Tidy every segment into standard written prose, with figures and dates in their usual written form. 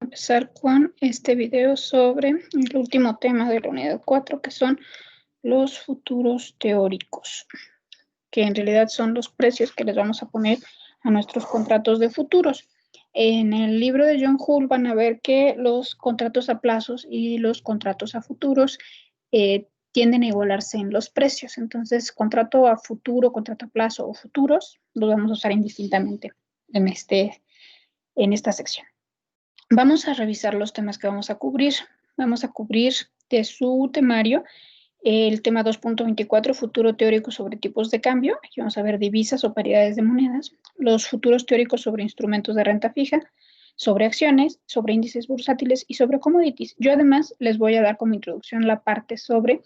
Empezar con este video sobre el último tema de la unidad 4, que son los futuros teóricos, que en realidad son los precios que les vamos a poner a nuestros contratos de futuros. En el libro de John Hull van a ver que los contratos a plazos y los contratos a futuros tienden a igualarse en los precios. Entonces, contrato a futuro, contrato a plazo o futuros los vamos a usar indistintamente en esta sección. Vamos a revisar los temas que vamos a cubrir. Vamos a cubrir de su temario el tema 2.24, futuro teórico sobre tipos de cambio. Aquí vamos a ver divisas o paridades de monedas. Los futuros teóricos sobre instrumentos de renta fija, sobre acciones, sobre índices bursátiles y sobre commodities. Yo además les voy a dar como introducción la parte sobre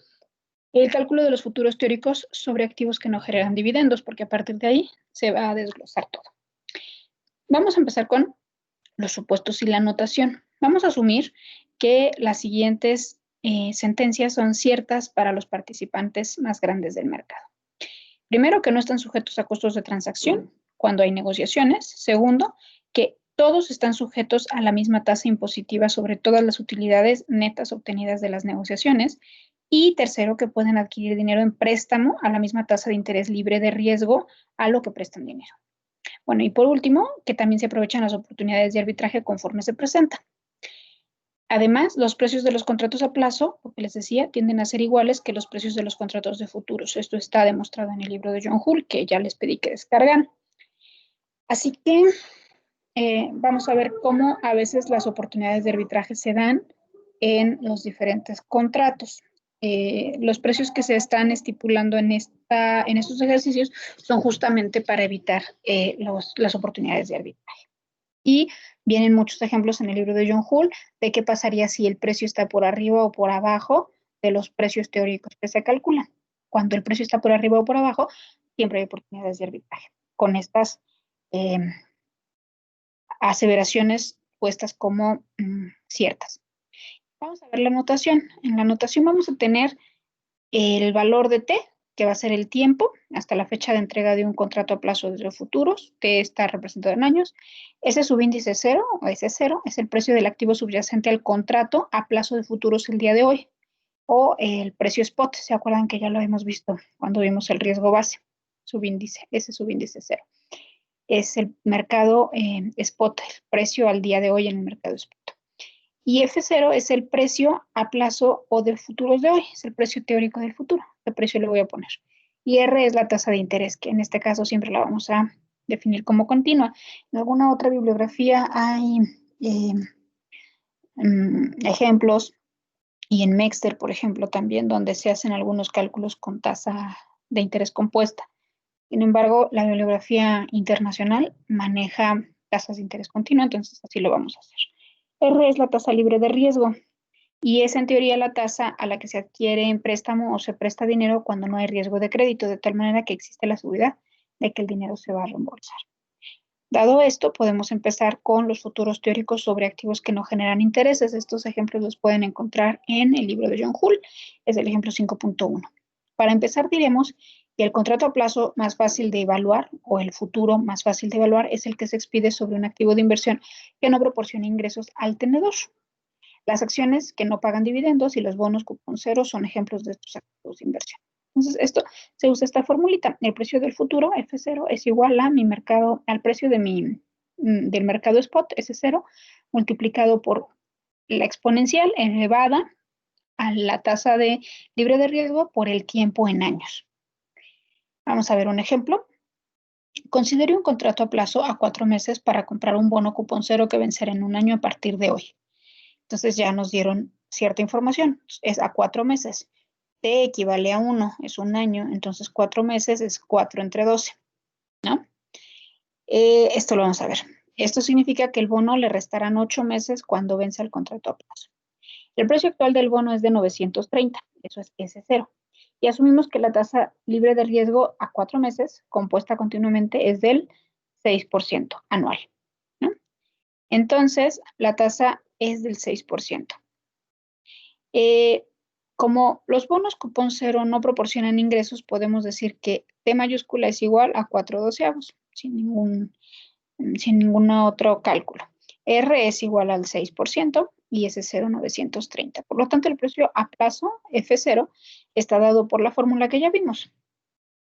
el cálculo de los futuros teóricos sobre activos que no generan dividendos, porque a partir de ahí se va a desglosar todo. Vamos a empezar con los supuestos y la notación. Vamos a asumir que las siguientes sentencias son ciertas para los participantes más grandes del mercado. Primero, que no están sujetos a costos de transacción cuando hay negociaciones. Segundo, que todos están sujetos a la misma tasa impositiva sobre todas las utilidades netas obtenidas de las negociaciones. Y tercero, que pueden adquirir dinero en préstamo a la misma tasa de interés libre de riesgo a lo que prestan dinero. Bueno, y por último, que también se aprovechan las oportunidades de arbitraje conforme se presentan. Además, los precios de los contratos a plazo, porque les decía, tienden a ser iguales que los precios de los contratos de futuros. Esto está demostrado en el libro de John Hull, que ya les pedí que descargan. Así que vamos a ver cómo a veces las oportunidades de arbitraje se dan en los diferentes contratos. Los precios que se están estipulando en estos ejercicios son justamente para evitar las oportunidades de arbitraje. Y vienen muchos ejemplos en el libro de John Hull de qué pasaría si el precio está por arriba o por abajo de los precios teóricos que se calculan. Cuando el precio está por arriba o por abajo, siempre hay oportunidades de arbitraje. Con estas aseveraciones puestas como ciertas. Vamos a ver la notación. En la notación vamos a tener el valor de T, que va a ser el tiempo hasta la fecha de entrega de un contrato a plazo de futuros. T está representado en años. Ese subíndice 0, o S0, es el precio del activo subyacente al contrato a plazo de futuros el día de hoy. O el precio spot, ¿se acuerdan que ya lo hemos visto cuando vimos el riesgo base? Subíndice, ese subíndice 0. Es el mercado spot, el precio al día de hoy en el mercado spot. Y F0 es el precio a plazo o de futuros de hoy, es el precio teórico del futuro. ¿Qué precio le voy a poner? Y R es la tasa de interés, que en este caso siempre la vamos a definir como continua. En alguna otra bibliografía hay ejemplos, y en Mexter, por ejemplo, también, donde se hacen algunos cálculos con tasa de interés compuesta. Sin embargo, la bibliografía internacional maneja tasas de interés continua, entonces así lo vamos a hacer. R es la tasa libre de riesgo y es en teoría la tasa a la que se adquiere en préstamo o se presta dinero cuando no hay riesgo de crédito, de tal manera que existe la seguridad de que el dinero se va a reembolsar. Dado esto, podemos empezar con los futuros teóricos sobre activos que no generan intereses. Estos ejemplos los pueden encontrar en el libro de John Hull, es el ejemplo 5.1. Para empezar, diremos que el contrato a plazo más fácil de evaluar o el futuro más fácil de evaluar es el que se expide sobre un activo de inversión que no proporciona ingresos al tenedor. Las acciones que no pagan dividendos y los bonos cupón cero son ejemplos de estos activos de inversión. Entonces, se usa esta formulita. El precio del futuro, F0, es igual a al precio del mercado spot, S0, multiplicado por la exponencial elevada a la tasa libre de riesgo por el tiempo en años. Vamos a ver un ejemplo. Considere un contrato a plazo a 4 meses para comprar un bono cupón cero que vencerá en un año a partir de hoy. Entonces ya nos dieron cierta información. Es a 4 meses. T equivale a 1, es un año. Entonces 4 meses es 4 entre 12, ¿no? Esto lo vamos a ver. Esto significa que el bono le restarán 8 meses cuando vence el contrato a plazo. El precio actual del bono es de 930, eso es S0. Y asumimos que la tasa libre de riesgo a 4 meses, compuesta continuamente, es del 6% anual, ¿no? Entonces, la tasa es del 6%. Como los bonos cupón cero no proporcionan ingresos, podemos decir que T mayúscula es igual a 4/12, sin ningún otro cálculo. R es igual al 6% y S0 930. Por lo tanto, el precio a plazo, F0, está dado por la fórmula que ya vimos.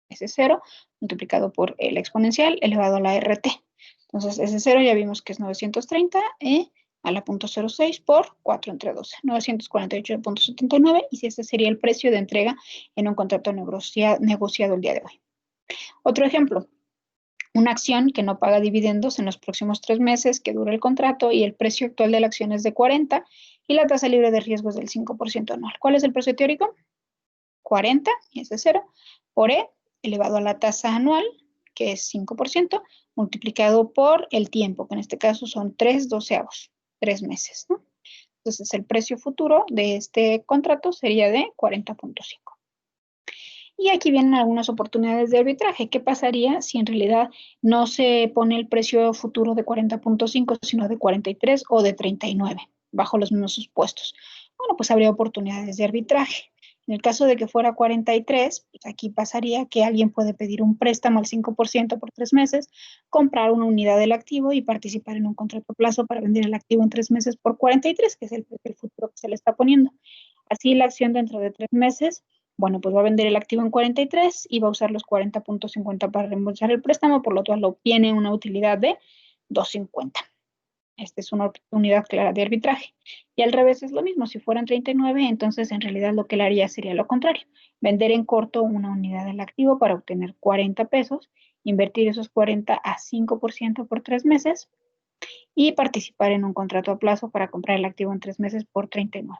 S0 multiplicado por el exponencial elevado a la RT. Entonces, S0 ya vimos que es 930 a la 0.06 por 4 entre 12, 948.79, y si ese sería el precio de entrega en un contrato negociado el día de hoy. Otro ejemplo, una acción que no paga dividendos en los próximos 3 meses que dura el contrato y el precio actual de la acción es de 40 y la tasa libre de riesgo es del 5% anual. ¿Cuál es el precio teórico? 40, y ese es 0, por E elevado a la tasa anual, que es 5%, multiplicado por el tiempo, que en este caso son 3/12, 3 meses, ¿no? Entonces, el precio futuro de este contrato sería de 40.5. Y aquí vienen algunas oportunidades de arbitraje. ¿Qué pasaría si en realidad no se pone el precio futuro de 40.5, sino de 43 o de 39, bajo los mismos supuestos? Bueno, pues habría oportunidades de arbitraje. En el caso de que fuera 43, pues aquí pasaría que alguien puede pedir un préstamo al 5% por 3 meses, comprar una unidad del activo y participar en un contrato a plazo para vender el activo en 3 meses por 43, que es el futuro que se le está poniendo. Así la acción dentro de 3 meses, bueno, pues va a vender el activo en 43 y va a usar los 40.50 para reembolsar el préstamo, por lo tanto obtiene una utilidad de 2.50. Esta es una oportunidad clara de arbitraje. Y al revés es lo mismo, si fueran 39, entonces en realidad lo que le haría sería lo contrario, vender en corto una unidad del activo para obtener 40 pesos, invertir esos 40 a 5% por 3 meses y participar en un contrato a plazo para comprar el activo en 3 meses por 39.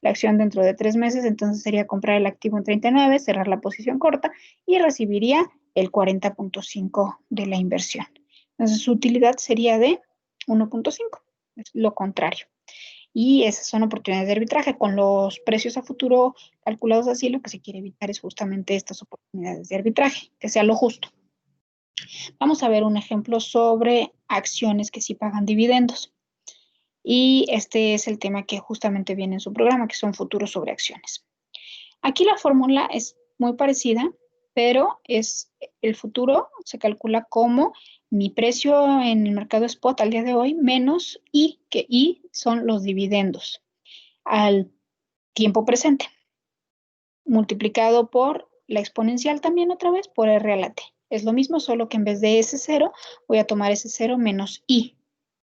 La acción dentro de 3 meses entonces sería comprar el activo en 39, cerrar la posición corta y recibiría el 40.5 de la inversión. Entonces su utilidad sería de 1.5, es lo contrario. Y esas son oportunidades de arbitraje. Con los precios a futuro calculados así, lo que se quiere evitar es justamente estas oportunidades de arbitraje, que sea lo justo. Vamos a ver un ejemplo sobre acciones que sí pagan dividendos. Y este es el tema que justamente viene en su programa, que son futuros sobre acciones. Aquí la fórmula es muy parecida, pero es el futuro se calcula como mi precio en el mercado spot al día de hoy menos I, que I son los dividendos al tiempo presente, multiplicado por la exponencial también otra vez por R a la T. Es lo mismo, solo que en vez de S0 voy a tomar S0 menos I.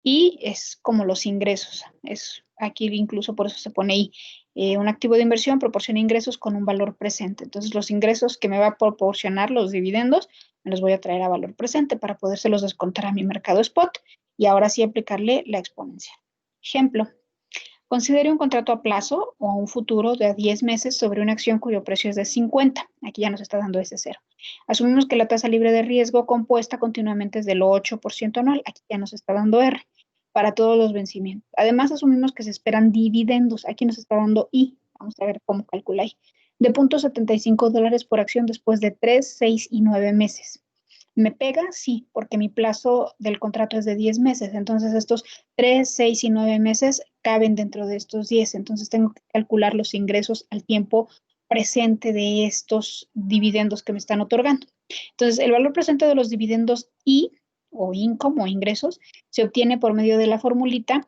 Y es como los ingresos. Es aquí incluso por eso se pone I. Un activo de inversión proporciona ingresos con un valor presente. Entonces, los ingresos que me va a proporcionar los dividendos, me los voy a traer a valor presente para podérselos descontar a mi mercado spot y ahora sí aplicarle la exponencial. Ejemplo, considere un contrato a plazo o un futuro de 10 meses sobre una acción cuyo precio es de 50. Aquí ya nos está dando ese cero. Asumimos que la tasa libre de riesgo compuesta continuamente es del 8% anual. Aquí ya nos está dando R para todos los vencimientos. Además, asumimos que se esperan dividendos. Aquí nos está dando I. Vamos a ver cómo calcula I. De $0.75 por acción después de 3, 6 y 9 meses. ¿Me pega? Sí, porque mi plazo del contrato es de 10 meses. Entonces, estos 3, 6 y 9 meses caben dentro de estos 10. Entonces, tengo que calcular los ingresos al tiempo presente de estos dividendos que me están otorgando. Entonces, el valor presente de los dividendos I, o income, o ingresos, se obtiene por medio de la formulita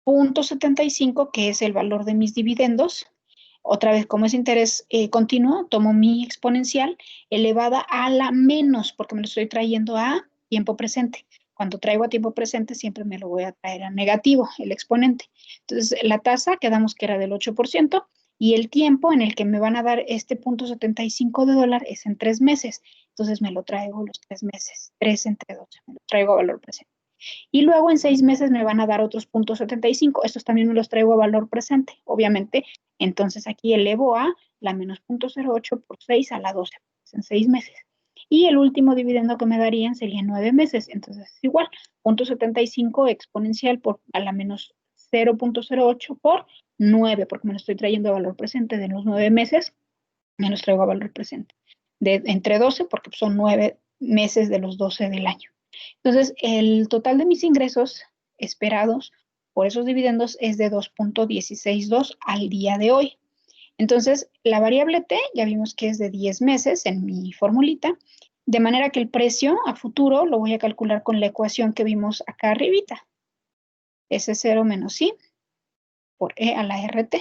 0.75, que es el valor de mis dividendos. Otra vez, como es interés continuo, tomo mi exponencial elevada a la menos, porque me lo estoy trayendo a tiempo presente. Cuando traigo a tiempo presente, siempre me lo voy a traer a negativo, el exponente. Entonces, la tasa, quedamos que era del 8%, y el tiempo en el que me van a dar este $0.75 es en 3 meses. Entonces, me lo traigo los 3 meses, 3 entre 12, me lo traigo a valor presente. Y luego en 6 meses me van a dar otros .75. Estos también me los traigo a valor presente, obviamente. Entonces aquí elevo a la menos 0.08 por 6 a la 12, pues en 6 meses. Y el último dividendo que me darían serían 9 meses. Entonces es igual, 0.75 exponencial por a la menos 0.08 por 9, porque me lo estoy trayendo a valor presente de los 9 meses, me los traigo a valor presente. Entre 12, porque son 9 meses de los 12 del año. Entonces, el total de mis ingresos esperados por esos dividendos es de 2.162 al día de hoy. Entonces, la variable T ya vimos que es de 10 meses en mi formulita, de manera que el precio a futuro lo voy a calcular con la ecuación que vimos acá arribita. S0 menos I por E a la RT.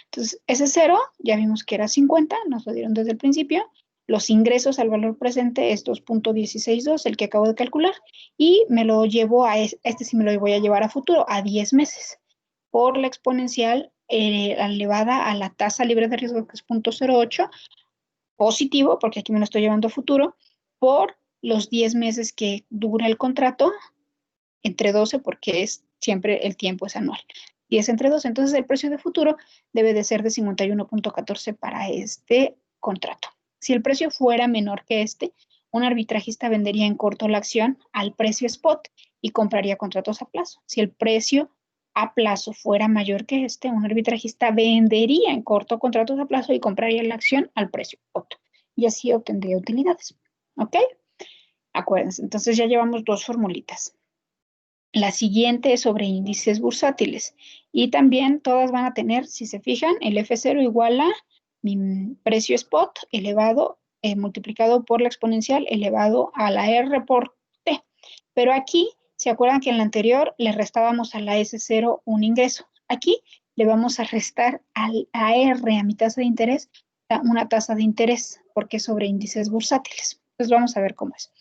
Entonces, S0 ya vimos que era 50, nos lo dieron desde el principio. Los ingresos al valor presente es 2.162, el que acabo de calcular, y me lo llevo a este sí me lo voy a llevar a futuro, a 10 meses, por la exponencial elevada a la tasa libre de riesgo, que es 0.08, positivo, porque aquí me lo estoy llevando a futuro, por los 10 meses que dura el contrato, entre 12, porque es siempre el tiempo es anual. 10 entre 12, entonces el precio de futuro debe de ser de 51.14 para este contrato. Si el precio fuera menor que este, un arbitrajista vendería en corto la acción al precio spot y compraría contratos a plazo. Si el precio a plazo fuera mayor que este, un arbitrajista vendería en corto contratos a plazo y compraría la acción al precio spot. Y así obtendría utilidades. ¿Ok? Acuérdense, entonces ya llevamos dos formulitas. La siguiente es sobre índices bursátiles y también todas van a tener, si se fijan, el F0 igual a mi precio spot elevado, multiplicado por la exponencial elevado a la R por T. Pero aquí, ¿se acuerdan que en la anterior le restábamos a la S0 un ingreso? Aquí le vamos a restar a R, a mi tasa de interés, una tasa de interés, porque es sobre índices bursátiles. Entonces vamos a ver cómo es.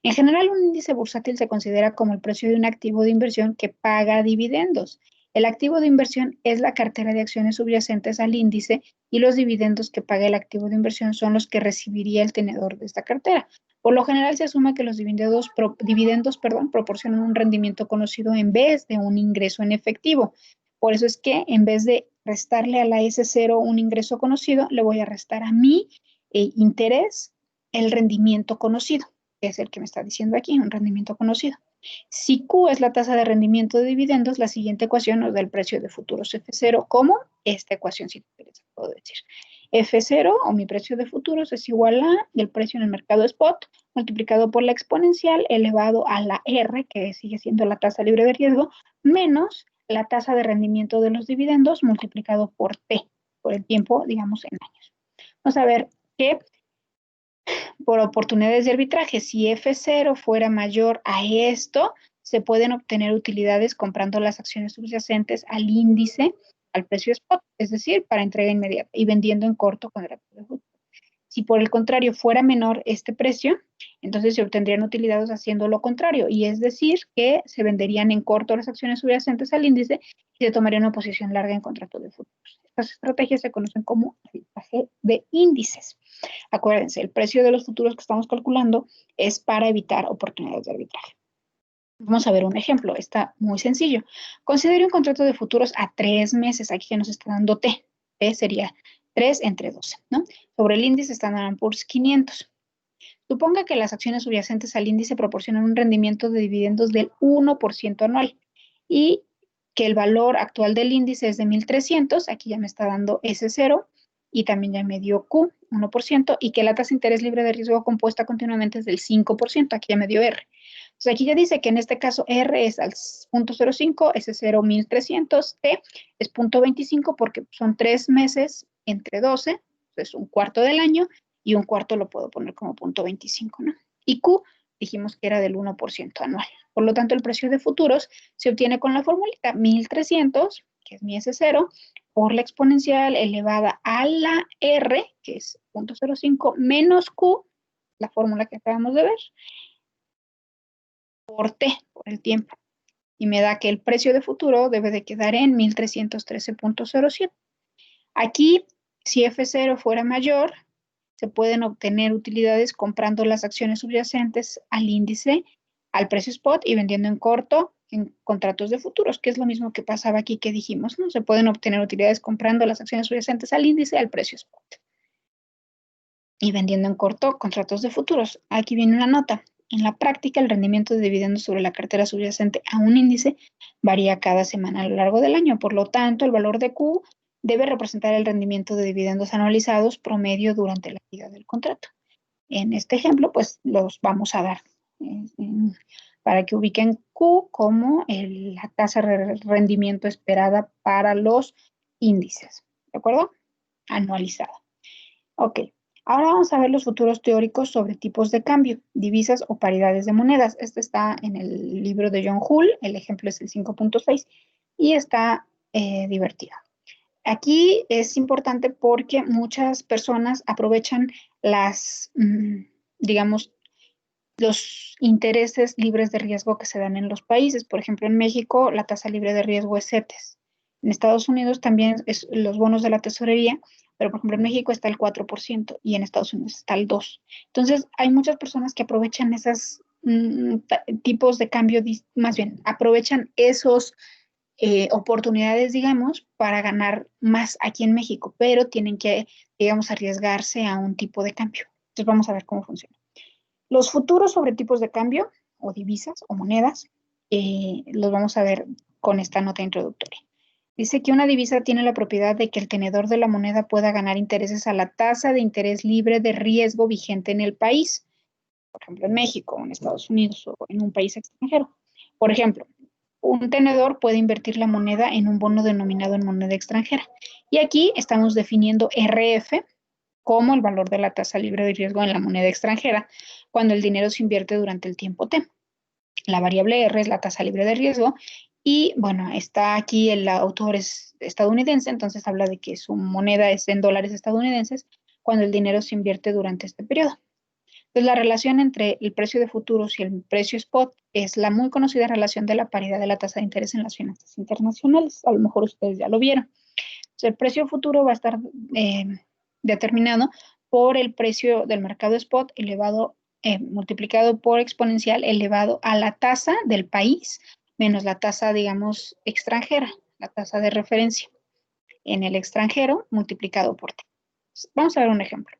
En general, un índice bursátil se considera como el precio de un activo de inversión que paga dividendos. El activo de inversión es la cartera de acciones subyacentes al índice y los dividendos que paga el activo de inversión son los que recibiría el tenedor de esta cartera. Por lo general se asume que los dividendos proporcionan un rendimiento conocido en vez de un ingreso en efectivo. Por eso es que en vez de restarle a la S0 un ingreso conocido, le voy a restar a mi interés el rendimiento conocido, que es el que me está diciendo aquí, un rendimiento conocido. Si Q es la tasa de rendimiento de dividendos, la siguiente ecuación nos da el precio de futuros F0 como esta ecuación, si te interesa, puedo decir. F0 o mi precio de futuros es igual a el precio en el mercado spot multiplicado por la exponencial elevado a la R, que sigue siendo la tasa libre de riesgo, menos la tasa de rendimiento de los dividendos multiplicado por T, por el tiempo, digamos, en años. Vamos a ver que por oportunidades de arbitraje, si F0 fuera mayor a esto, se pueden obtener utilidades comprando las acciones subyacentes al índice, al precio spot, es decir, para entrega inmediata y vendiendo en corto con el activo de futuro. Si por el contrario fuera menor este precio, entonces se obtendrían utilidades haciendo lo contrario, y es decir, que se venderían en corto las acciones subyacentes al índice y se tomaría una posición larga en contrato de futuros. Estas estrategias se conocen como arbitraje de índices. Acuérdense, el precio de los futuros que estamos calculando es para evitar oportunidades de arbitraje. Vamos a ver un ejemplo, está muy sencillo. Considere un contrato de futuros a 3 meses, aquí ya nos está dando T. T sería 3 entre 12, ¿no? Sobre el índice Standard & Poor's 500. Suponga que las acciones subyacentes al índice proporcionan un rendimiento de dividendos del 1% anual y que el valor actual del índice es de 1.300, aquí ya me está dando S0 y también ya me dio Q, 1%, y que la tasa de interés libre de riesgo compuesta continuamente es del 5%, aquí ya me dio R. Entonces aquí ya dice que en este caso R es al 0.05, S0 1.300, T es 0.25 porque son 3 meses entre 12, es un cuarto del año, y un cuarto lo puedo poner como 0.25, ¿no? Y Q dijimos que era del 1% anual. Por lo tanto, el precio de futuros se obtiene con la formulita 1.300, que es mi S0, por la exponencial elevada a la R, que es 0.05, menos Q, la fórmula que acabamos de ver, por T, por el tiempo. Y me da que el precio de futuro debe de quedar en 1.313.07. Aquí, si F0 fuera mayor, se pueden obtener utilidades comprando las acciones subyacentes al índice, al precio spot y vendiendo en corto en contratos de futuros, que es lo mismo que pasaba aquí que dijimos, ¿no? Se pueden obtener utilidades comprando las acciones subyacentes al índice, al precio spot y vendiendo en corto contratos de futuros. Aquí viene una nota. En la práctica, el rendimiento de dividendos sobre la cartera subyacente a un índice varía cada semana a lo largo del año. Por lo tanto, el valor de Q debe representar el rendimiento de dividendos anualizados promedio durante la vida del contrato. En este ejemplo, pues los vamos a dar para que ubiquen Q como la tasa de rendimiento esperada para los índices. ¿De acuerdo? Anualizada. Ok. Ahora vamos a ver los futuros teóricos sobre tipos de cambio, divisas o paridades de monedas. Este está en el libro de John Hull, el ejemplo es el 5.6. y está divertido. Aquí es importante porque muchas personas aprovechan digamos, los intereses libres de riesgo que se dan en los países. Por ejemplo, en México la tasa libre de riesgo es CETES. En Estados Unidos también es los bonos de la tesorería, pero por ejemplo en México está el 4% y en Estados Unidos está el 2%. Entonces hay muchas personas que aprovechan esos tipos de cambio, más bien aprovechan esos oportunidades, digamos, para ganar más aquí en México, pero tienen que, digamos, arriesgarse a un tipo de cambio. Entonces vamos a ver cómo funciona. Los futuros sobre tipos de cambio o divisas o monedas los vamos a ver con esta nota introductoria. Dice que una divisa tiene la propiedad de que el tenedor de la moneda pueda ganar intereses a la tasa de interés libre de riesgo vigente en el país, por ejemplo en México, o en Estados Unidos o en un país extranjero. Por ejemplo, un tenedor puede invertir la moneda en un bono denominado en moneda extranjera. Y aquí estamos definiendo RF como el valor de la tasa libre de riesgo en la moneda extranjera cuando el dinero se invierte durante el tiempo T. La variable R es la tasa libre de riesgo y bueno, está aquí el autor es estadounidense, entonces habla de que su moneda es en dólares estadounidenses cuando el dinero se invierte durante este periodo. Entonces, la relación entre el precio de futuros y el precio spot es la muy conocida relación de la paridad de la tasa de interés en las finanzas internacionales. A lo mejor ustedes ya lo vieron. Entonces, el precio futuro va a estar determinado por el precio del mercado spot multiplicado por exponencial elevado a la tasa del país menos la tasa, digamos, extranjera, la tasa de referencia en el extranjero multiplicado por T. Vamos a ver un ejemplo.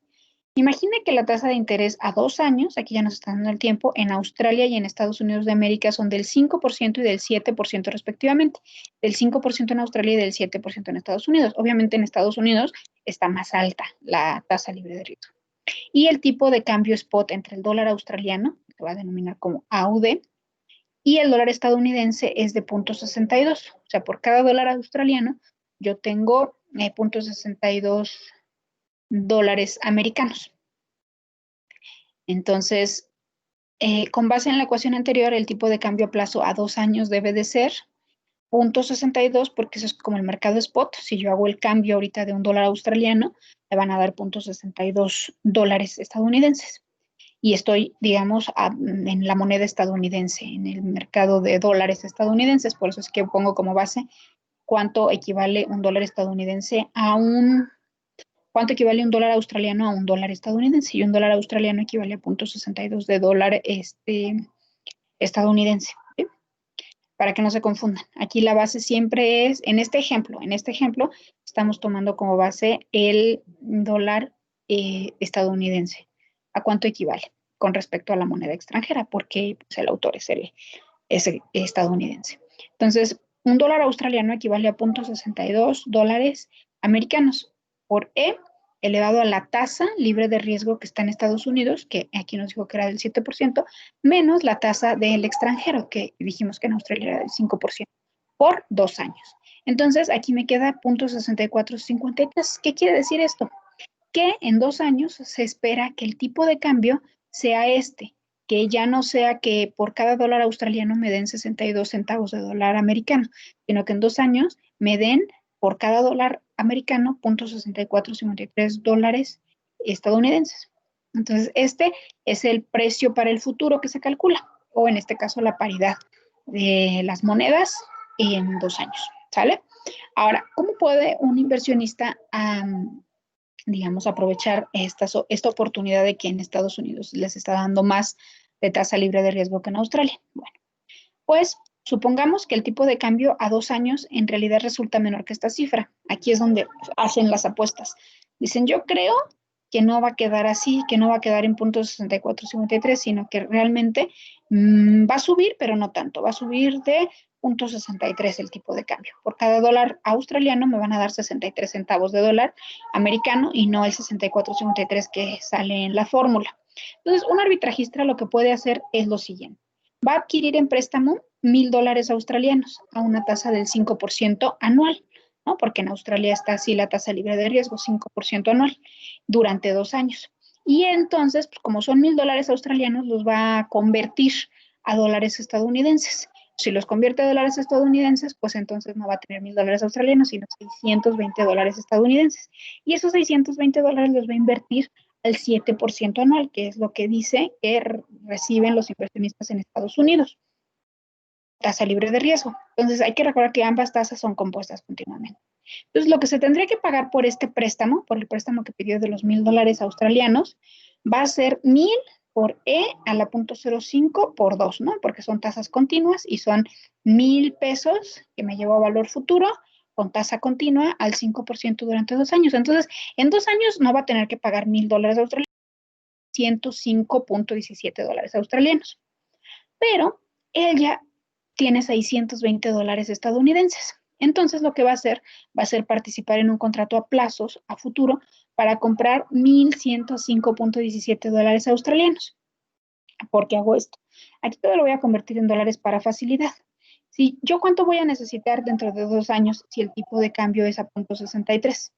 Imagine que la tasa de interés a 2 años, aquí ya nos está dando el tiempo, en Australia y en Estados Unidos de América son del 5% y del 7% respectivamente. Del 5% en Australia y del 7% en Estados Unidos. Obviamente en Estados Unidos está más alta la tasa libre de riesgo. Y el tipo de cambio spot entre el dólar australiano, que va a denominar como AUD, y el dólar estadounidense es de 0.62. O sea, por cada dólar australiano yo tengo 0.62 dólares americanos. Entonces, con base en la ecuación anterior, el tipo de cambio a plazo a 2 años debe de ser 0.62 porque eso es como el mercado spot. Si yo hago el cambio ahorita de un dólar australiano, me van a dar 0.62 dólares estadounidenses. Y estoy, digamos, en la moneda estadounidense, en el mercado de dólares estadounidenses. Por eso es que pongo como base cuánto equivale un dólar estadounidense ¿cuánto equivale un dólar australiano a un dólar estadounidense? Y un dólar australiano equivale a 0.62 de dólar estadounidense. ¿Sí? Para que no se confundan. Aquí la base siempre es, en este ejemplo, estamos tomando como base el dólar estadounidense. ¿A cuánto equivale con respecto a la moneda extranjera? Porque pues, el autor es estadounidense. Entonces, un dólar australiano equivale a 0.62 dólares americanos por E elevado a la tasa libre de riesgo que está en Estados Unidos, que aquí nos dijo que era del 7%, menos la tasa del extranjero, que dijimos que en Australia era del 5%, por 2 años. Entonces, aquí me queda 0.6453. ¿Qué quiere decir esto? Que en 2 años se espera que el tipo de cambio sea que ya no sea que por cada dólar australiano me den 62 centavos de dólar americano, sino que en 2 años me den por cada dólar americano 0.6453 dólares estadounidenses. Entonces, este es el precio para el futuro que se calcula, o en este caso la paridad de las monedas en 2 años, ¿sale? Ahora, ¿cómo puede un inversionista digamos, aprovechar esta oportunidad de que en Estados Unidos les está dando más de tasa libre de riesgo que en Australia? Bueno, pues supongamos que el tipo de cambio a 2 años en realidad resulta menor que esta cifra. Aquí es donde hacen las apuestas. Dicen, yo creo que no va a quedar así, que no va a quedar en 0.6453, sino que realmente va a subir, pero no tanto. Va a subir de 0.63 el tipo de cambio. Por cada dólar australiano me van a dar 63 centavos de dólar americano y no el 64.53 que sale en la fórmula. Entonces, un arbitrajista lo que puede hacer es lo siguiente. Va a adquirir en préstamo 1,000 dólares australianos a una tasa del 5% anual, ¿no? Porque en Australia está así la tasa libre de riesgo, 5% anual, durante 2 años. Y entonces, pues, como son 1,000 dólares australianos, los va a convertir a dólares estadounidenses. Si los convierte a dólares estadounidenses, pues entonces no va a tener $1,000 australianos, sino $620 estadounidenses. Y esos $620 los va a invertir al 7% anual, que es lo que dice que reciben los inversionistas en Estados Unidos. Tasa libre de riesgo. Entonces hay que recordar que ambas tasas son compuestas continuamente. Entonces lo que se tendría que pagar por este préstamo, por el préstamo que pidió de los $1,000 australianos, va a ser 1,000 por E a la 0.05 por 2, ¿no? Porque son tasas continuas y son 1,000 pesos que me llevo a valor futuro con tasa continua al 5% durante 2 años. Entonces, en 2 años no va a tener que pagar $1,000 australianos, $105.17 australianos. Pero él ya tiene $620 estadounidenses. Entonces lo que va a hacer participar en un contrato a plazos a futuro para comprar $1,105.17 australianos. ¿Por qué hago esto? Aquí todo lo voy a convertir en dólares para facilidad. Si yo cuánto voy a necesitar dentro de 2 años si el tipo de cambio es a 0.63,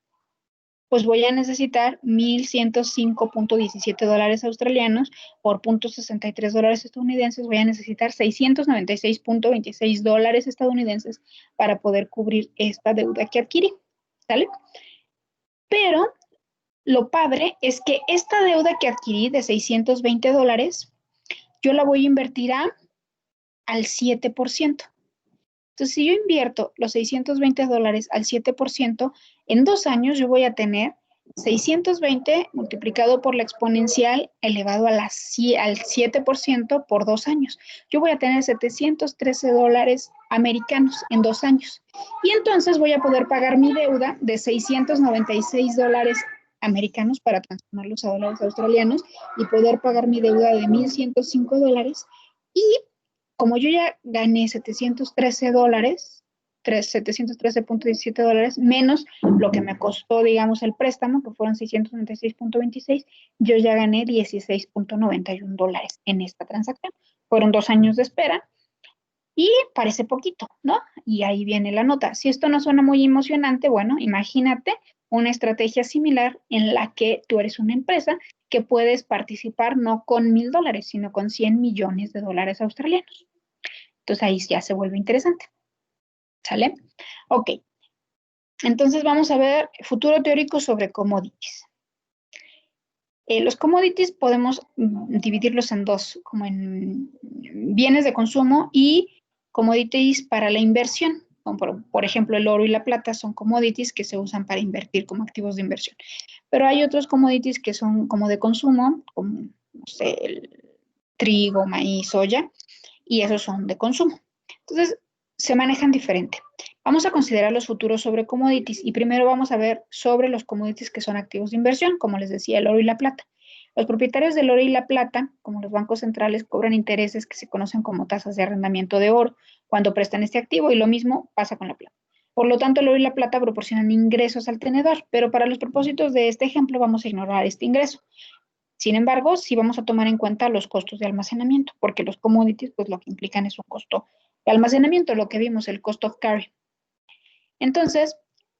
pues voy a necesitar $1,105.17 australianos por $0.63 estadounidenses, voy a necesitar $696.26 estadounidenses para poder cubrir esta deuda que adquirí, ¿sale? Pero lo padre es que esta deuda que adquirí de $620, yo la voy a invertir al 7%. Entonces, si yo invierto los $620 al 7%, en 2 años yo voy a tener 620 multiplicado por la exponencial elevado al 7% por 2 años. Yo voy a tener $713 americanos en 2 años. Y entonces voy a poder pagar mi deuda de $696 americanos para transformarlos a dólares australianos y poder pagar mi deuda de $1,105 y como yo ya gané $713, $713.17 menos lo que me costó, digamos, el préstamo, que fueron 696.26, yo ya gané $16.91 en esta transacción. Fueron 2 años de espera y parece poquito, ¿no? Y ahí viene la nota. Si esto no suena muy emocionante, bueno, imagínate una estrategia similar en la que tú eres una empresa que puedes participar no con $1,000, sino con $100 millones australianos. Entonces ahí ya se vuelve interesante. ¿Sale? Ok. Entonces vamos a ver futuro teórico sobre commodities. Los commodities podemos dividirlos en dos, como en bienes de consumo y commodities para la inversión. Como por ejemplo, el oro y la plata son commodities que se usan para invertir como activos de inversión. Pero hay otros commodities que son como de consumo, como, no sé, el trigo, maíz, soya, y esos son de consumo. Entonces, se manejan diferente. Vamos a considerar los futuros sobre commodities y primero vamos a ver sobre los commodities que son activos de inversión, como les decía, el oro y la plata. Los propietarios del oro y la plata, como los bancos centrales, cobran intereses que se conocen como tasas de arrendamiento de oro cuando prestan este activo y lo mismo pasa con la plata. Por lo tanto, el oro y la plata proporcionan ingresos al tenedor, pero para los propósitos de este ejemplo vamos a ignorar este ingreso. Sin embargo, sí vamos a tomar en cuenta los costos de almacenamiento, porque los commodities, pues lo que implican es un costo de almacenamiento, lo que vimos, el cost of carry. Entonces,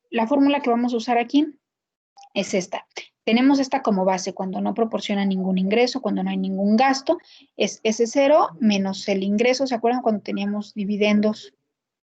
la fórmula que vamos a usar aquí es esta. Tenemos esta como base cuando no proporciona ningún ingreso, cuando no hay ningún gasto, es S0 menos el ingreso, ¿se acuerdan cuando teníamos dividendos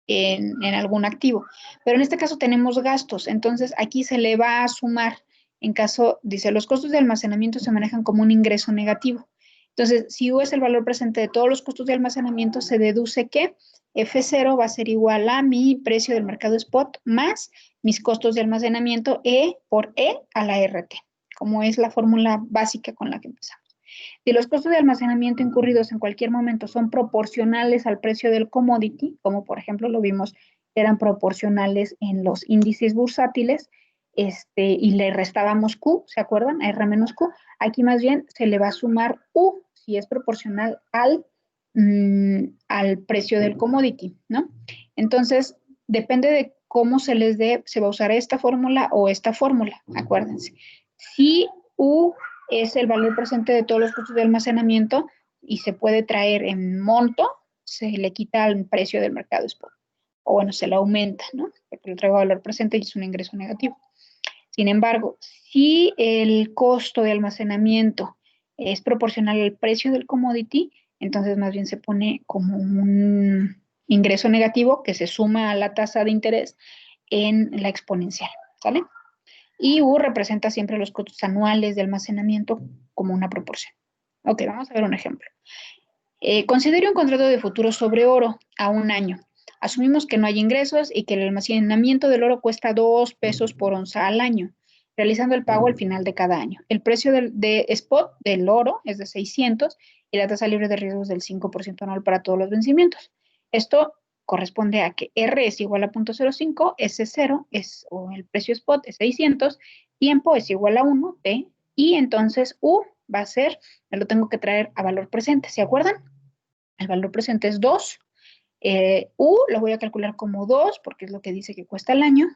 en algún activo? Pero en este caso tenemos gastos, entonces aquí se le va a sumar, en caso, dice, los costos de almacenamiento se manejan como un ingreso negativo. Entonces, si U es el valor presente de todos los costos de almacenamiento, se deduce que F0 va a ser igual a mi precio del mercado spot más mis costos de almacenamiento E por E a la RT, como es la fórmula básica con la que empezamos. Si los costos de almacenamiento incurridos en cualquier momento son proporcionales al precio del commodity, como por ejemplo lo vimos, eran proporcionales en los índices bursátiles, y le restábamos Q, ¿se acuerdan? R menos Q. Aquí más bien se le va a sumar U si es proporcional al precio del commodity, ¿no? Entonces, depende de cómo se les dé, se va a usar esta fórmula o esta fórmula, acuérdense. Si U es el valor presente de todos los costos de almacenamiento y se puede traer en monto, se le quita al precio del mercado spot. O bueno, se le aumenta, ¿no? Porque lo traigo valor presente y es un ingreso negativo. Sin embargo, si el costo de almacenamiento es proporcional al precio del commodity, entonces más bien se pone como ingreso negativo que se suma a la tasa de interés en la exponencial, ¿sale? Y U representa siempre los costos anuales de almacenamiento como una proporción. Ok, vamos a ver un ejemplo. Considere un contrato de futuro sobre oro a un año. Asumimos que no hay ingresos y que el almacenamiento del oro cuesta 2 pesos por onza al año, realizando el pago al final de cada año. El precio de spot del oro es de 600 y la tasa libre de riesgo es del 5% anual para todos los vencimientos. Esto corresponde a que R es igual a 0.05, S0 o el precio spot es 600, tiempo es igual a 1, T, y entonces U va a ser, me lo tengo que traer a valor presente, ¿se acuerdan? El valor presente es 2. U lo voy a calcular como 2 porque es lo que dice que cuesta el año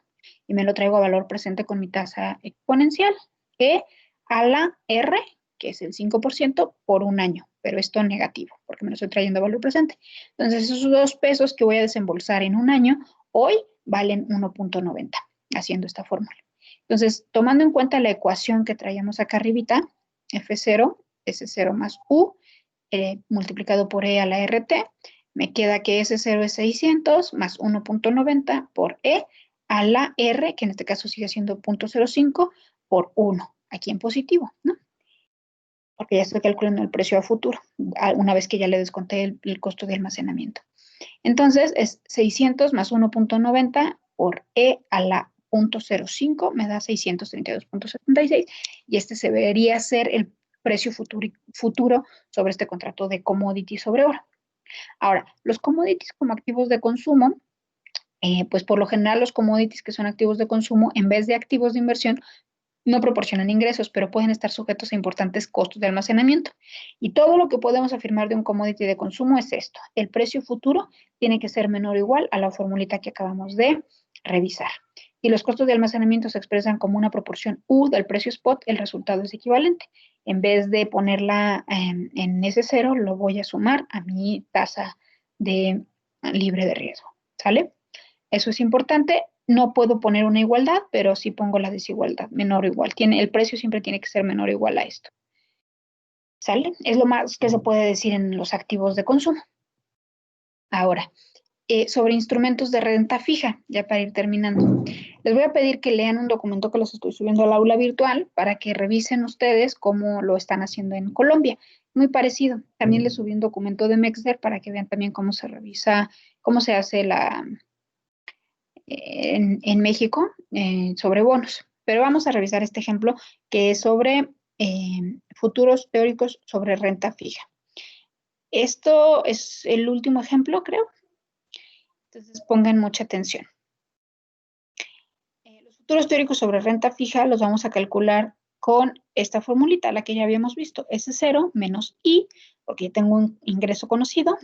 y me lo traigo a valor presente con mi tasa exponencial, E a la R, que es el 5% por un año, pero esto negativo porque me lo estoy trayendo a valor presente. Entonces esos 2 pesos que voy a desembolsar en un año, hoy valen 1.90, haciendo esta fórmula. Entonces, tomando en cuenta la ecuación que traíamos acá arribita, F0, S0 más U, multiplicado por E a la RT, me queda que S0 es 600 más 1.90 por E a la R, que en este caso sigue siendo 0.05 por 1, aquí en positivo, ¿no? Porque ya estoy calculando el precio a futuro, una vez que ya le desconté el costo de almacenamiento. Entonces, es 600 más 1.90 por E a la 0.05, me da 632.76, y este se debería ser el precio futuro sobre este contrato de commodity sobre oro. Ahora, los commodities como activos de consumo, pues por lo general los commodities que son activos de consumo, en vez de activos de inversión, no proporcionan ingresos, pero pueden estar sujetos a importantes costos de almacenamiento. Y todo lo que podemos afirmar de un commodity de consumo es esto. El precio futuro tiene que ser menor o igual a la formulita que acabamos de revisar. Y los costos de almacenamiento se expresan como una proporción U del precio spot, el resultado es equivalente. En vez de ponerla en S0, lo voy a sumar a mi tasa de libre de riesgo. ¿Sale? Eso es importante. No puedo poner una igualdad, pero sí pongo la desigualdad, menor o igual. El precio siempre tiene que ser menor o igual a esto. ¿Sale? Es lo más que se puede decir en los activos de consumo. Ahora, sobre instrumentos de renta fija, ya para ir terminando. Les voy a pedir que lean un documento que les estoy subiendo al aula virtual para que revisen ustedes cómo lo están haciendo en Colombia. Muy parecido. También les subí un documento de Mexder para que vean también cómo se revisa, cómo se hace en México sobre bonos. Pero vamos a revisar este ejemplo que es sobre futuros teóricos sobre renta fija. Esto es el último ejemplo, creo. Entonces pongan mucha atención. Los futuros teóricos sobre renta fija los vamos a calcular con esta formulita, la que ya habíamos visto, S0 menos I, porque ya tengo un ingreso conocido,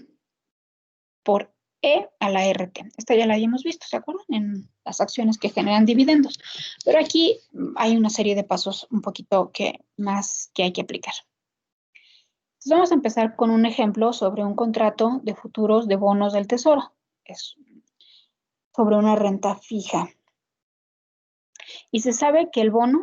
por E a la RT. Esta ya la habíamos visto, ¿se acuerdan? En las acciones que generan dividendos. Pero aquí hay una serie de pasos un poquito más que hay que aplicar. Entonces vamos a empezar con un ejemplo sobre un contrato de futuros de bonos del Tesoro. Es sobre una renta fija. Y se sabe que el bono,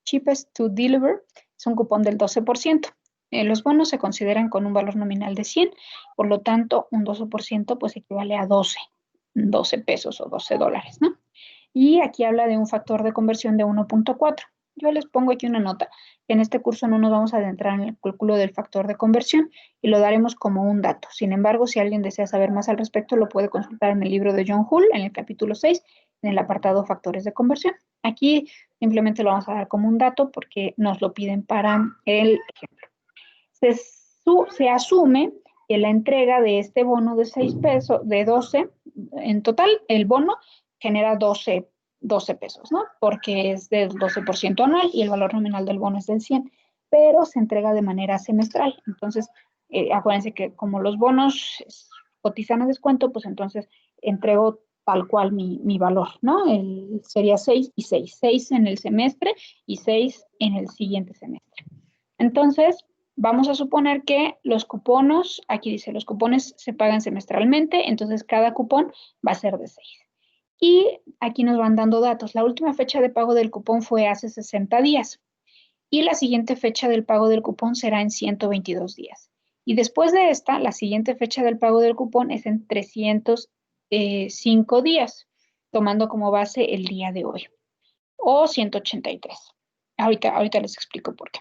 cheapest to deliver, es un cupón del 12%. Los bonos se consideran con un valor nominal de 100, por lo tanto, un 12% pues equivale a 12 pesos o 12 dólares, ¿no? Y aquí habla de un factor de conversión de 1.4. Yo les pongo aquí una nota. En este curso no nos vamos a adentrar en el cálculo del factor de conversión y lo daremos como un dato. Sin embargo, si alguien desea saber más al respecto, lo puede consultar en el libro de John Hull, en el capítulo 6, en el apartado factores de conversión. Aquí simplemente lo vamos a dar como un dato porque nos lo piden para el ejemplo. Se asume que la entrega de este bono de 6 pesos, de 12, en total, el bono genera 12 pesos, ¿no? Porque es del 12% anual y el valor nominal del bono es del 100, pero se entrega de manera semestral. Entonces, acuérdense que como los bonos cotizan a descuento, pues entonces entrego tal cual mi valor, ¿no? Sería 6 y 6. 6 en el semestre y 6 en el siguiente semestre. Entonces, vamos a suponer que los cupones, aquí dice, los cupones se pagan semestralmente, entonces cada cupón va a ser de 6. Y aquí nos van dando datos. La última fecha de pago del cupón fue hace 60 días y la siguiente fecha del pago del cupón será en 122 días. Y después de esta, la siguiente fecha del pago del cupón es en 305 días, tomando como base el día de hoy, o 183. Ahorita les explico por qué.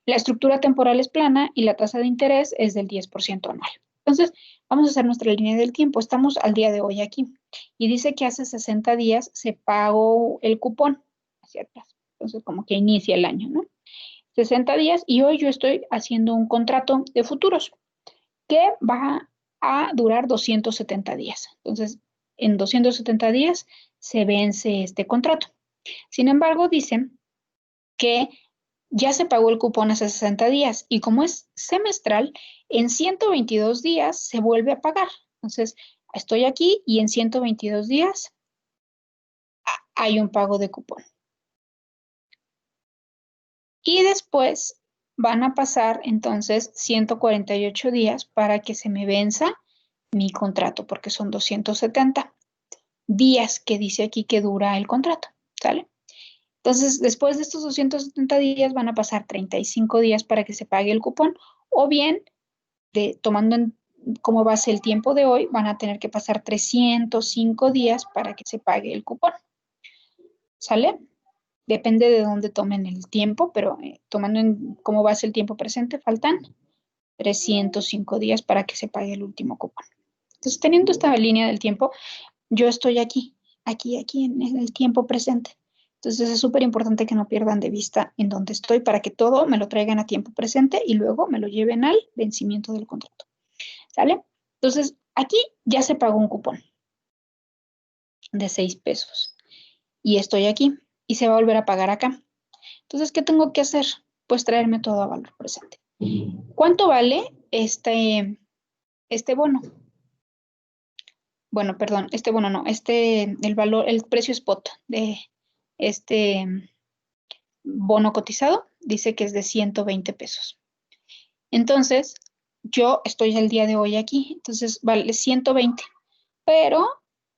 La estructura temporal es plana y la tasa de interés es del 10% anual. Entonces, vamos a hacer nuestra línea del tiempo. Estamos al día de hoy aquí. Y dice que hace 60 días se pagó el cupón hacia atrás. Entonces, como que inicia el año, ¿no? 60 días y hoy yo estoy haciendo un contrato de futuros que va a durar 270 días. Entonces, en 270 días se vence este contrato. Sin embargo, dicen que ya se pagó el cupón hace 60 días y como es semestral, en 122 días se vuelve a pagar. Entonces, estoy aquí y en 122 días hay un pago de cupón. Y después van a pasar entonces 148 días para que se me venza mi contrato, porque son 270 días que dice aquí que dura el contrato, ¿sale? Entonces, después de estos 270 días van a pasar 35 días para que se pague el cupón, o bien, tomando como base el tiempo de hoy, van a tener que pasar 305 días para que se pague el cupón, ¿sale? Depende de dónde tomen el tiempo, pero tomando como base el tiempo presente, faltan 305 días para que se pague el último cupón. Entonces, teniendo esta línea del tiempo, yo estoy aquí en el tiempo presente. Entonces, es súper importante que no pierdan de vista en dónde estoy para que todo me lo traigan a tiempo presente y luego me lo lleven al vencimiento del contrato. ¿Sale? Entonces, aquí ya se pagó un cupón de 6 pesos y estoy aquí y se va a volver a pagar acá. Entonces, ¿qué tengo que hacer? Pues traerme todo a valor presente. ¿Cuánto vale este bono? Bueno, perdón, este bono no, el valor, el precio spot de este bono cotizado dice que es de 120 pesos. Entonces, yo estoy el día de hoy aquí, entonces vale 120, pero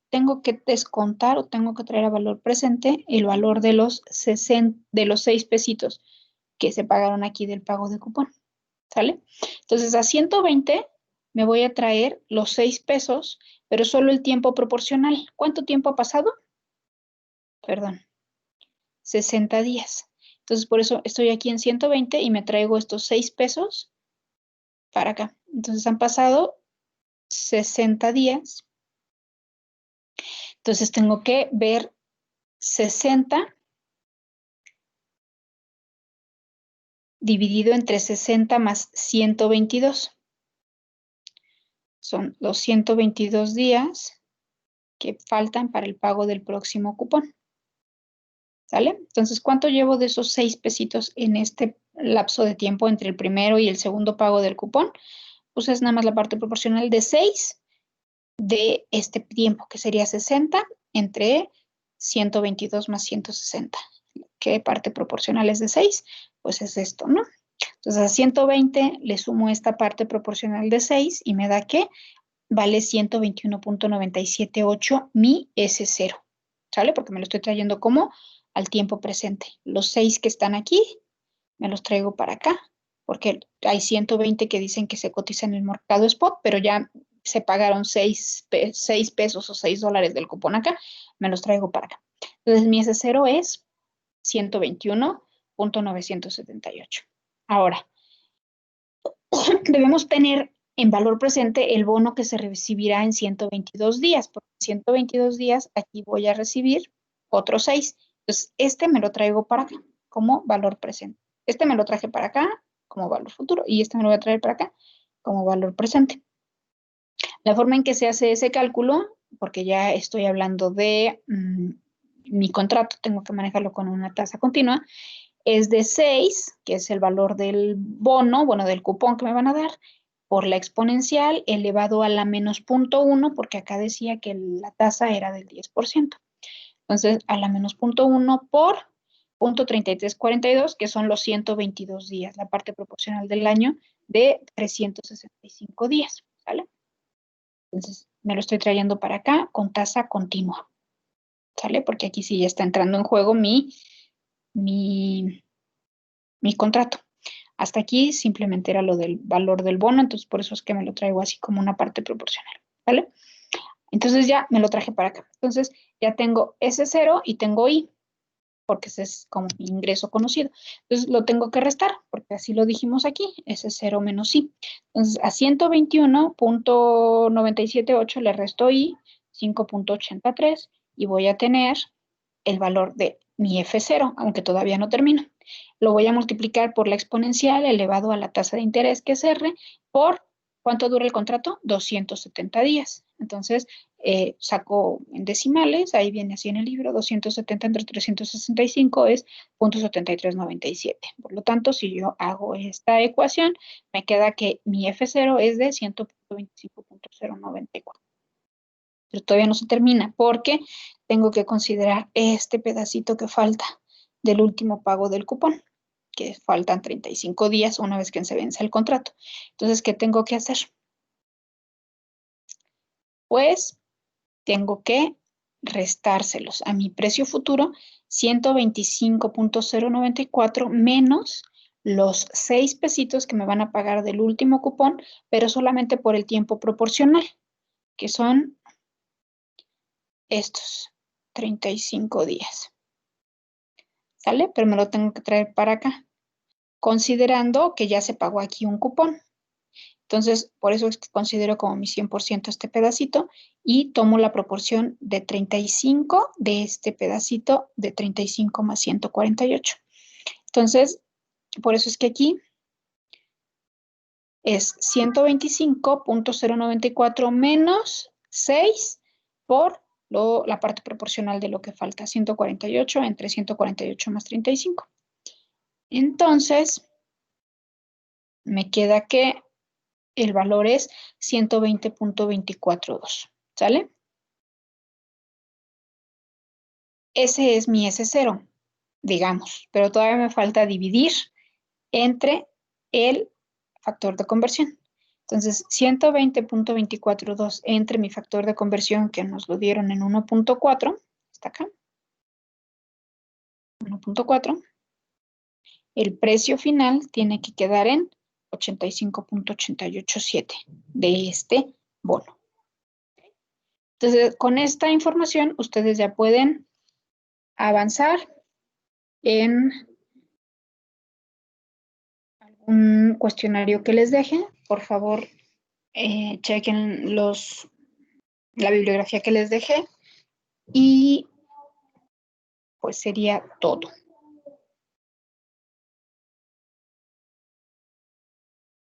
tengo que descontar o tengo que traer a valor presente el valor de los 6 pesitos que se pagaron aquí del pago de cupón, ¿sale? Entonces, a 120 me voy a traer los 6 pesos, pero solo el tiempo proporcional. ¿Cuánto tiempo ha pasado? Perdón, 60 días. Entonces, por eso estoy aquí en 120 y me traigo estos 6 pesos para acá. Entonces, han pasado 60 días. Entonces, tengo que ver 60 dividido entre 60 más 122. Son los 122 días que faltan para el pago del próximo cupón. ¿Sale? Entonces, ¿cuánto llevo de esos 6 pesitos en este lapso de tiempo entre el primero y el segundo pago del cupón? Pues es nada más la parte proporcional de 6 de este tiempo, que sería 60 entre 122 más 160. ¿Qué parte proporcional es de 6? Pues es esto, ¿no? Entonces, a 120 le sumo esta parte proporcional de 6 y me da que vale 121.978 mi S0. ¿Sale? Porque me lo estoy trayendo como al tiempo presente. Los 6 que están aquí, me los traigo para acá, porque hay 120 que dicen que se cotiza en el mercado spot, pero ya se pagaron 6 pesos o 6 dólares del cupón acá, me los traigo para acá. Entonces, mi S0 es 121.978. Ahora, debemos tener en valor presente el bono que se recibirá en 122 días. Por 122 días aquí voy a recibir otros 6. Entonces, este me lo traigo para acá como valor presente. Este me lo traje para acá como valor futuro y este me lo voy a traer para acá como valor presente. La forma en que se hace ese cálculo, porque ya estoy hablando de mi contrato, tengo que manejarlo con una tasa continua, es de 6, que es el valor del bono, bueno, del cupón que me van a dar, por la exponencial elevado a la menos 0.1, porque acá decía que la tasa era del 10%. Entonces, a la menos 0.1 por 0.3342, que son los 122 días, la parte proporcional del año de 365 días, ¿vale? Entonces, me lo estoy trayendo para acá con tasa continua, ¿sale? Porque aquí sí ya está entrando en juego mi contrato. Hasta aquí simplemente era lo del valor del bono, entonces por eso es que me lo traigo así como una parte proporcional, ¿vale? Entonces ya me lo traje para acá. Entonces ya tengo S0 y tengo I, porque ese es como mi ingreso conocido. Entonces lo tengo que restar, porque así lo dijimos aquí, S0 menos I. Entonces a 121.978 le resto I, 5.83, y voy a tener el valor de mi F0, aunque todavía no termino. Lo voy a multiplicar por la exponencial elevado a la tasa de interés, que es R, por ¿cuánto dura el contrato? 270 días. Entonces, saco en decimales, ahí viene así en el libro, 270 entre 365 es 0.7397. Por lo tanto, si yo hago esta ecuación, me queda que mi F0 es de 125.094. Pero todavía no se termina porque tengo que considerar este pedacito que falta del último pago del cupón, que faltan 35 días una vez que se vence el contrato. Entonces, ¿qué tengo que hacer? Pues tengo que restárselos a mi precio futuro, 125.094 menos los 6 pesitos que me van a pagar del último cupón, pero solamente por el tiempo proporcional, que son estos 35 días. ¿Sale? Pero me lo tengo que traer para acá, considerando que ya se pagó aquí un cupón. Entonces, por eso es que considero como mi 100% este pedacito y tomo la proporción de 35 de este pedacito de 35 más 148. Entonces, por eso es que aquí es 125.094 menos 6 por la parte proporcional de lo que falta, 148 entre 148 más 35. Entonces, me queda que el valor es 120.242, ¿sale? Ese es mi S0, digamos, pero todavía me falta dividir entre el factor de conversión. Entonces, 120.242 entre mi factor de conversión, que nos lo dieron en 1.4, está acá, 1.4, el precio final tiene que quedar en 85.887 de este bono. Entonces, con esta información, ustedes ya pueden avanzar en algún cuestionario que les deje. Por favor, chequen la bibliografía que les dejé y pues sería todo.